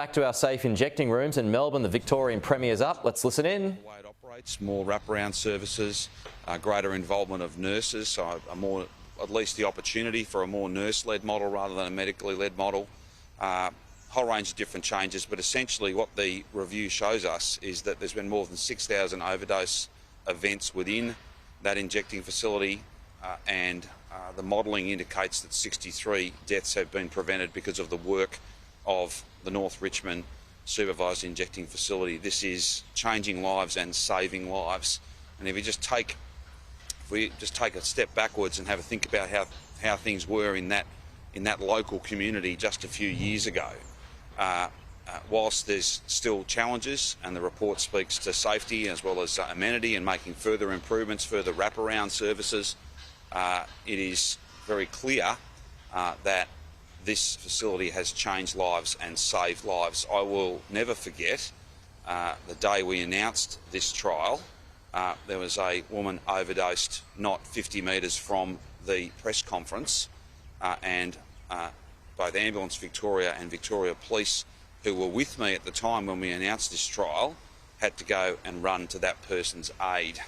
Back to our safe injecting rooms in Melbourne. The Victorian Premier's up. Let's listen in. The way it operates, more wraparound services, greater involvement of nurses, so at least the opportunity for a more nurse-led model rather than a medically led model. Whole range of different changes, but essentially what the review shows us is that there's been more than 6,000 overdose events within that injecting facility, and the modelling indicates that 63 deaths have been prevented because of the work of the North Richmond supervised injecting facility. This is changing lives and saving lives. And if we just take a step backwards and have a think about how things were in that local community just a few years ago, whilst there's still challenges, and the report speaks to safety as well as amenity and making further improvements, further wraparound services, it is very clear that this facility has changed lives and saved lives. I will never forget the day we announced this trial. There was a woman overdosed not 50 metres from the press conference, and both Ambulance Victoria and Victoria Police, who were with me at the time when we announced this trial, had to go and run to that person's aid.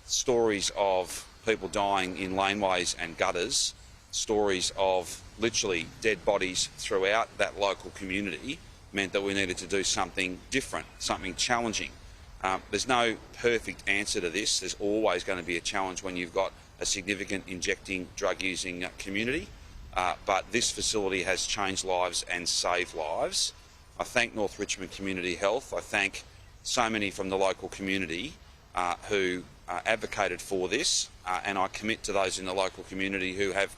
Stories of people dying in laneways and gutters, stories of literally dead bodies throughout that local community meant that we needed to do something different, something challenging. There's no perfect answer to this. There's always going to be a challenge when you've got a significant injecting, drug-using community, but this facility has changed lives and saved lives. I thank North Richmond Community Health. I thank so many from the local community who advocated for this, and I commit to those in the local community who have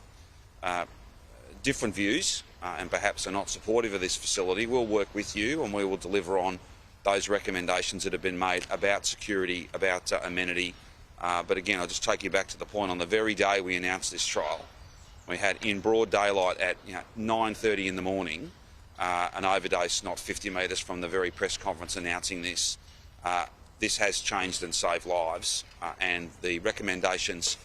different views and perhaps are not supportive of this facility. We'll work with you and we will deliver on those recommendations that have been made about security, about amenity. But again, I'll just take you back to the point. On the very day we announced this trial, we had in broad daylight at 9:30 in the morning an overdose not 50 metres from the very press conference announcing this. This has changed and saved lives, and the recommendations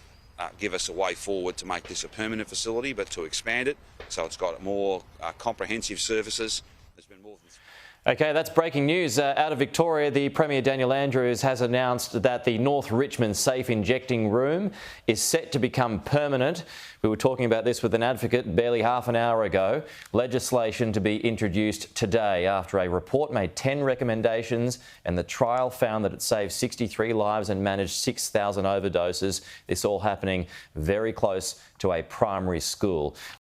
give us a way forward to make this a permanent facility, but to expand it so it's got more comprehensive services. There's been more than... Okay, that's breaking news. Out of Victoria, the Premier Daniel Andrews has announced that the North Richmond safe injecting room is set to become permanent. We were talking about this with an advocate barely half an hour ago. Legislation to be introduced today after a report made 10 recommendations, and the trial found that it saved 63 lives and managed 6,000 overdoses. This all happening very close to a primary school.